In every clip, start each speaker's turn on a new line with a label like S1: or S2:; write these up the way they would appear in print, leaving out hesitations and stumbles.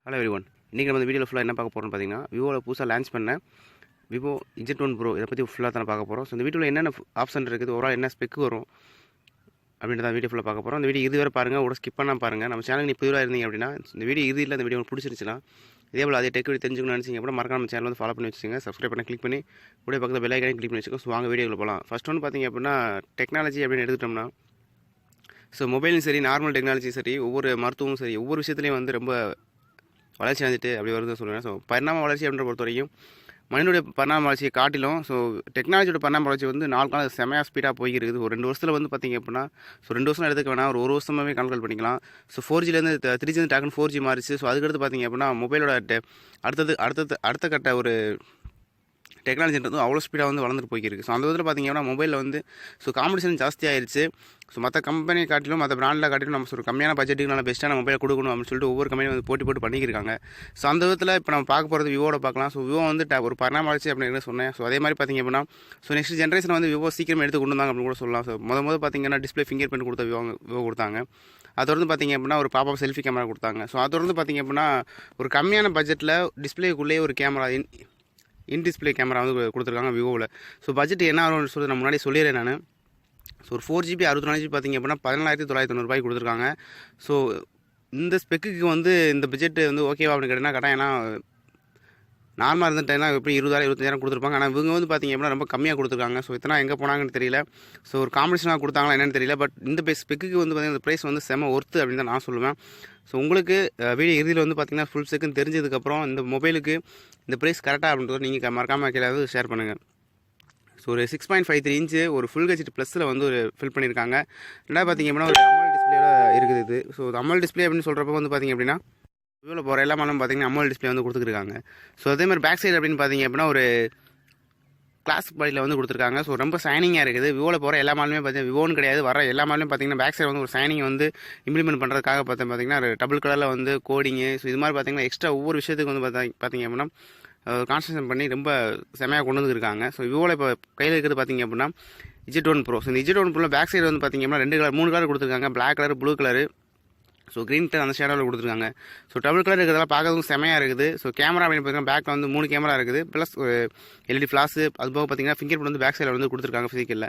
S1: Hello everyone. இன்றைக்கி நம்ம இந்த வீடியோவில் ஃபுல்லாக என்ன பார்க்க போகிறோம்னு பார்த்தீங்கன்னா, விவோவில் புதுசாக லான்ச் பண்ண விவோ Z1 ப்ரோ இதை பற்றி ஃபுல்லாக தான் பார்க்க போகிறோம். ஸோ இந்த வீடியோவில் என்னென்ன ஆப்ஷன் இருக்குது, ஓவரால் என்ன ஸ்பெக் வரும் அப்படின்றத வீடியோ ஃபுல்லாக பார்க்க போகிறோம். இந்த வீடியோ இது வரை பாருங்கள், ஒரு ஸ்கிப் பண்ணால் பாருங்கள். நம்ம சேனல் நீ புதுவாக இருந்தீங்க அப்படின்னா இந்த வீடியோ இது இல்லை, இந்த வீடியோ உங்களுக்கு பிடிச்சிருச்சுன்னா இதே போல் அதே டெக் வீடியோ தெரிஞ்சுக்கணும்னு நினச்சிங்க அப்படின்னா மறக்காம நம்ம சேனல் வந்து ஃபாலோ பண்ணி வச்சுங்க, சப்ஸ்கிரைப் பண்ணி கிளிக் பண்ணி கூட பக்கத்தில் பெல் ஐக்கானையும் கிளிக் பண்ணி வச்சுக்கோங்க. ஸோ வாங்க வீடியோவில் போகலாம். ஃபஸ்ட் ஒன்று பார்த்தீங்க அப்படின்னா டெக்னாலஜி அப்படின்னு எடுத்துட்டோம்னா, ஸோ மொபைலும் சரி, நார்மல் டெக்னாலஜியும் சரி, ஒவ்வொரு மருத்துவமும் சரி, ஒவ்வொரு விஷயத்துலையும் வந்து ரொம்ப வளர்ச்சி அடைஞ்சிட்டு அப்படி வருதுன்னு சொல்லுவேன். ஸோ பரிணாம வளர்ச்சி அப்படின்ற பொறுத்த வரைக்கும் மனிதனுடைய பரிணாம வளர்ச்சியை காட்டிலும் ஸோ டெக்னாலஜியோட பரிணாம வளர்ச்சி வந்து நாலு காலம் செமையாக ஸ்பீடாக போய்கிறது. ஒரு 2 வருஷத்தில் வந்து பார்த்திங்க அப்படின்னா, ஸோ 2 வருஷம் எடுத்துக்க வேணாம், ஒரு வருஷமாகவே கால்குலேட் பண்ணிக்கலாம். ஸோ 4Gலேருந்து 3G டக்குன்னு 4G மாறிச்சு. ஸோ அதுக்கடுத்து பார்த்திங்க அப்படின்னா மொபைலோட அடுத்த கட்ட ஒரு டெக்னாலஜின்றது அவ்வளோ ஸ்பீடாக வந்து வளர்ந்துட்டு போய்க்கிருக்கு. ஸோ அந்த விதத்தில் பார்த்திங்க அப்படின்னா மொபைலில் வந்து ஸோ காம்படிஷன் ஜாஸ்தியாகிருச்சு. ஸோ மற்ற கம்பெனியை காட்டிலும் மற்ற பிராண்டில் காட்டிலும் நம்ம ஒரு கம்மியான பட்ஜெட்டுக்கு நல்ல பெஸ்ட்டான மொபைலை கொடுக்கணும் அப்படின்னு சொல்லிட்டு ஒவ்வொரு கம்பெனியும் வந்து போட்டு பண்ணியிருக்காங்க. ஸோ அந்த விதத்தில் இப்போ நம்ம பார்க்க போகிறது விவோட பார்க்கலாம். ஸோ விவோ வந்து ஒரு பரிணாம வளர்ச்சி அப்படின்னு சொன்னேன். ஸோ அதே மாதிரி பார்த்திங்க அப்படின்னா ஸோ நெக்ஸ்ட் ஜென்ரேஷன் வந்து விவோ சீக்கிரம் எடுத்து கொண்டு வந்தாங்க அப்படின்னு கூட சொல்லலாம். ஸோ முதல் பார்த்திங்கன்னா டிஸ்பிளே ஃபிங்கர் பிரிண்ட் கொடுத்த விவோ கொடுத்தாங்க. அதோடு பார்த்திங்க அப்படின்னா ஒரு பாப்பா செல்ஃபி கேமரா கொடுத்தாங்க. ஸோ அதோடு பார்த்திங்க அப்படின்னா ஒரு கம்மியான பட்ஜெட்டில் டிஸ்பிளேக்குள்ளேயே ஒரு கேமரா இன் டிஸ்பிளே கேமரா வந்து கொடுத்துருக்காங்க விவோவில். ஸோ பட்ஜெட் என்ன ஆகும்னு சொல்லி நான் முன்னாடி சொல்லிடுறேன் நான். ஸோ ஒரு 4GB 64GB பார்த்திங்க அப்படின்னா 14,990 கொடுத்துருக்காங்க. ஸோ இந்த ஸ்பெக்குக்கு வந்து இந்த பட்ஜெட் வந்து ஓகேவா அப்படின்னு கேட்டிங்கன்னா கரெக்டாக. ஏன்னா நார்மலாக இருந்துட்டேன்னா எப்படி 20,000 25,000 கொடுத்துருப்பாங்க. ஆனால் இவங்க வந்து பார்த்திங்க அப்படின்னா ரொம்ப கம்மியாக கொடுத்துருக்காங்க. ஸோ இத்தனை எங்கே போனாங்கன்னு தெரியல. ஸோ ஒரு காம்படிஷனாக கொடுத்தாங்களா என்னென்னு தெரியல. பட் இந்த ஸ்பெக்குக்கு வந்து பார்த்திங்கன்னா இந்த ப்ரைஸ் வந்து செம ஒர்த்து அப்படின்னு தான் நான் சொல்லுவேன். ஸோ உங்களுக்கு வீடியோ இறுதியில் வந்து பார்த்திங்கன்னா ஃபுல் ஸ்பெக்குன்னு தெரிஞ்சதுக்கப்புறம் இந்த மொபைலுக்கு இந்த ப்ரைஸ் கரெக்டாக அப்படின்றத நீங்கள் மறக்காமல் கீழே ஷேர் பண்ணுங்கள். ஸோ ஒரு 6.53 இன்ச்சு ஒரு ஃபுல் ஹெச்டி ப்ளஸில் வந்து ஒரு ஃபில் பண்ணியிருக்காங்க. ரெண்டாவது பார்த்திங்க அப்படின்னா ஒரு அமல் டிஸ்பிளேயோட இருக்குது இது. ஸோ அமல் டிஸ்பிளே அப்படின்னு சொல்கிறப்ப வந்து பார்த்திங்க அப்படின்னா விவோவில் போகிற எல்லா மாடலும் பார்த்திங்கன்னா அமல் டிஸ்பிளே வந்து கொடுத்துருக்காங்க. ஸோ அதேமாதிரி பேக் சைடு அப்படின்னு பார்த்திங்க அப்படின்னா ஒரு கிளாஸ் பாடியில் வந்து கொடுத்துருக்காங்க. ஸோ ரொம்ப சைனிங்காக இருக்குது. விவோவில் போகிற எல்லா மாடலுமே பார்த்திங்கன்னா விவோன்னு கிடையாது, வர எல்லா மாடலும் பார்த்திங்கன்னா பேக் சைடு வந்து ஒரு சைனிங் வந்து இம்ப்ளிமெண்ட் பண்ணுறதுக்காக பார்த்திங்கன்னா ஒரு டபுள் கலரில் வந்து கோடிங்கு. ஸோ இது மாதிரி பார்த்திங்கன்னா எக்ஸ்ட்ரா ஒவ்வொரு விஷயத்துக்கு வந்து பார்த்திங்க அப்படின்னா கான்சன்ட்ரேஷன் பண்ணி ரொம்ப செமையாக கொண்டு வந்துருக்காங்க. ஸோ விவோவில் இப்போ கையில் இருக்கிறது பார்த்திங்க அப்படின்னா Z1 ப்ரோ. ஸோ இந்த Z1 ப்ரோவில் பேக் சைடு வந்து பார்த்திங்க அப்படின்னா 3 கலர் கொடுத்துருக்காங்க. Black colour, blue colour, so green colour அந்த ஷேடோவில் கொடுத்துருக்காங்க. ஸோ டபுள் கலர் இருக்கிறதெல்லாம் பார்க்கறதுக்கும் செமையாக இருக்குது. ஸோ கேமரா அப்படின்னு பார்த்தீங்கன்னா பேக்கில் வந்து 3 கேமரா இருக்குது. ப்ளஸ் ஒரு LED ஃப்ளாஷு, அது போக பார்த்தீங்கன்னா ஃபிங்கர் பிரிண்ட் வந்து பேக் சைடில் வந்து கொடுத்துருக்காங்க ஃபிசிக்கலில்.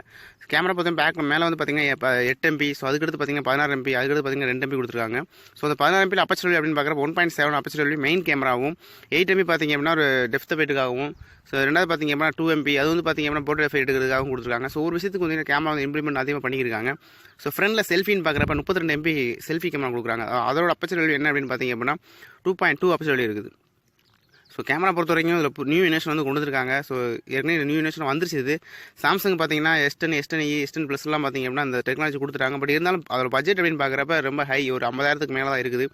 S1: கேமரா பார்த்தீங்கன்னா பேக்கில் மேலே வந்து பார்த்தீங்கன்னா 8 MP. ஸோ அதுக்கடுத்து பார்த்தீங்கன்னா 16 MP, அதுக்கடுத்து பார்த்தீங்கன்னா 2 MP கொடுத்துருக்காங்க. ஸோ அந்த 16 MP அப்பச்சர் அப்படின்னு பார்க்குறப்ப 1.7 அப்பச்சர் மெயின் கேமராவும், 8 MP பார்த்தீங்க அப்படின்னா ஒரு டெப்த் ஃபைட்டுக்காகவும், ஸோ ரெண்டாவது பார்த்திங்க அப்படின்னா 2 MP அது வந்து பார்த்திங்க அப்படின்னா போட்டோ ஃபைட் எடுக்கிறதுக்காகவும் கொடுத்துருக்காங்க. ஸோ ஒரு விஷயத்துக்கு வந்து கேமரா வந்து இம்ப்ளிமெண்ட் அதிகமாக பண்ணியிருக்காங்க. ஸோ ஃப்ரண்டில் செல்ஃபின்னு பார்க்குறப்ப 32 MP செல்ஃபி கேமரா கொடுக்குறாங்க. அதோட அப்பச்சர் என்ன அப்படின்னு பார்த்திங்க அப்படின்னா 2.2 அப்பச்சர் இருக்குது. ஸோ கேமரா பொறுத்த வரைக்கும் இதில் நியூ இனேஷன் வந்து கொண்டு வந்துருக்காங்க. ஸோ ஏற்கனவே நியூ இனேஷன் வந்துருச்சு. இது சாம்சங் பார்த்தீங்கன்னா S10 ப்ளஸ்லாம் பார்த்திங்க அப்படின்னா அந்த டெக்னாலஜி கொடுத்துட்டாங்க. பட் இருந்தாலும் அதோட பட்ஜெட் அப்படின்னு பார்க்குறப்ப ரொம்ப ஹை, ஒரு 50,000க்கு மேலே தான் இருக்குது.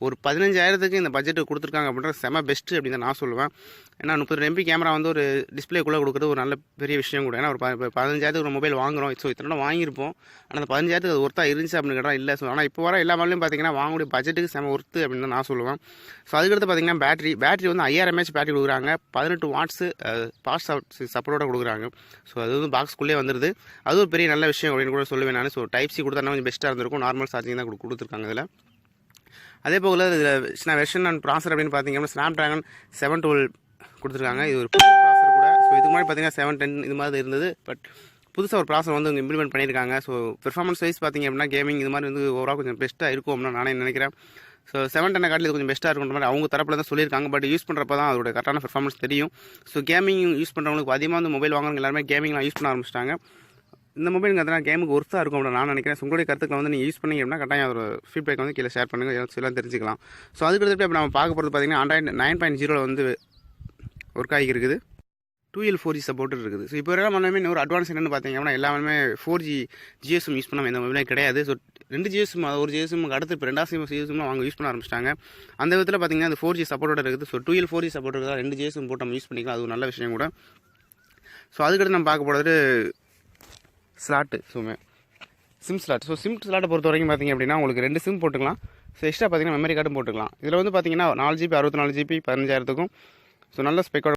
S1: ஒரு 15,000க்கு இந்த பட்ஜெட் கொடுத்துருக்காங்க அப்படின்ற செம பெஸ்ட்டு அப்படின்னு தான் நான் சொல்லுவேன். ஏன்னா 32 MP கேமரா வந்து ஒரு டிஸ்பிளேக்குள்ளே கொடுக்குறது ஒரு நல்ல பெரிய விஷயம் கூட. ஏன்னா ஒரு 15,000க்கு ஒரு மொபைல் வாங்குகிறோம். ஸோ இத்தனை வாங்கியிருப்போம். ஆனால் அந்த 15,000க்கு அது ஒர்த்தாக இருந்துச்சு அப்படின்னு கேட்டால் இல்லை. ஸோ ஆனால் இப்போ வர எல்லா மாடலையும் பார்த்திங்கன்னா வாங்கக்கூடிய பட்ஜெட்டுக்கு செம ஒர்த்து அப்படின்னு தான் நான் சொல்லுவேன். ஸோ அதுக்கடுத்து பார்த்திங்கன்னா பேட்டரி வந்து 5000 mAh பேட்டரி கொடுக்குறாங்க. 18 வாட்ஸு ஃபாஸ்ட் சப்போர்ட்டோட கொடுக்குறாங்க. ஸோ அது வந்து பாக்ஸ்க்குள்ளே வந்துடுது. அது ஒரு பெரிய நல்ல விஷயம் அப்படின்னு கூட சொல்லுவேன் நான். ஸோ டைப் C கொடுத்தா கொஞ்சம் பெஸ்ட்டாக இருந்திருக்கும். நார்மல் சார்ஜிங் தான் கொடுத்துருக்காங்க இதில். அதே போல் இதில் வெர்ஷன் அண்ட் ப்ராசர் அப்படின்னு பார்த்திங்கன்னா Snapdragon 712 கொடுத்துருக்காங்க. இது ஒரு புது ப்ராசர் கூட. ஸோ இதுக்கு முன்னாடி பார்த்திங்கன்னா 710 இது மாதிரி இருந்தது. பட் புதுசாக ஒரு ப்ராசர் வந்து இம்ப்ளிமெண்ட் பண்ணியிருக்காங்க. ஸோ பெர்ஃபார்மன்ஸ் வைஸ் பார்த்திங்க அப்படின்னா கேமிங் இது மாதிரி வந்து ஓவரால் கொஞ்சம் பெஸ்ட்டாக இருக்கும் அப்படின்னு நானே நினைக்கிறேன். ஸோ 710 காட்டில் இது கொஞ்சம் பெஸ்ட்டாக இருக்குன்ற மாதிரி அவங்க தரப்பில் தான் சொல்லியிருக்காங்க. பட் யூஸ் பண்ணுறப்ப தான் அதோட கரெக்டான பெர்ஃபார்மன்ஸ் தெரியும். ஸோ கேமிங் யூஸ் பண்ணுறவங்களுக்கு அதிகமாக வந்து மொபைல் வாங்குறவங்க எல்லாருமே கேமிங்லாம் யூஸ் பண்ண ஆரம்பிச்சிட்டாங்க. இந்த மொபைலுங்க அதனால் கேமுக்கு ஒர்த்தாக இருக்கும் அப்படின்னு நான் நினைக்கிறேன். உங்களுடைய கருத்துக்களை வந்து நீங்கள் யூஸ் பண்ணீங்க அப்படின்னா கட்டாயம் அதோட ஃபீட்பேக் வந்து கீழே ஷேர் பண்ணுங்கள், எல்லாம் தெரிஞ்சுக்கலாம். ஸோ அதுக்கடுத்து இப்போ நம்ம பார்க்க போகிறது பார்த்திங்கன்னா Android 9.0 வந்து ஒர்க் ஆகி இருக்குது. 2L 4G சப்போர்ட் இருக்குது. ஸோ இப்போ எல்லா மொபைலுமே ஒரு அட்வான்ஸ் என்னென்னு பார்த்திங்க அப்படின்னா எல்லாமே 4G GSM யூஸ் பண்ணாமல் எந்த மொபைலே கிடையாது. ஸோ 2 GSM ஒரு GSMக்கு அடுத்து இப்போ 2வது GSM அவங்க யூஸ் பண்ண ஆரம்பிச்சிட்டாங்க. அந்த விதத்தில் பார்த்திங்கன்னா அந்த 4G சப்போர்ட்டோட இருக்குது. ஸோ 2L 4G சப்போர்ட் இருக்குது. 2 GSM போட்டு நம்ம யூஸ் பண்ணிக்கலாம். அது ஒரு நல்ல விஷயம் கூட. ஸோ அதுக்கடுத்து நம்ம பார்க்க போகிறது slot. Sim slot. So sim ஸ்லாட்டை பொறுத்த வரைக்கும் பார்த்திங்க அப்படின்னா உங்களுக்கு 2 சிம் போட்டுக்கலாம். ஸோ எக்ஸ்ட்ரா பார்த்திங்கன்னா மெமரி கார்டும் போட்டுக்கலாம். இதில் வந்து பார்த்திங்கன்னா 4GB 64GB 15,000க்கும் ஸோ நல்ல ஸ்பெக்கோட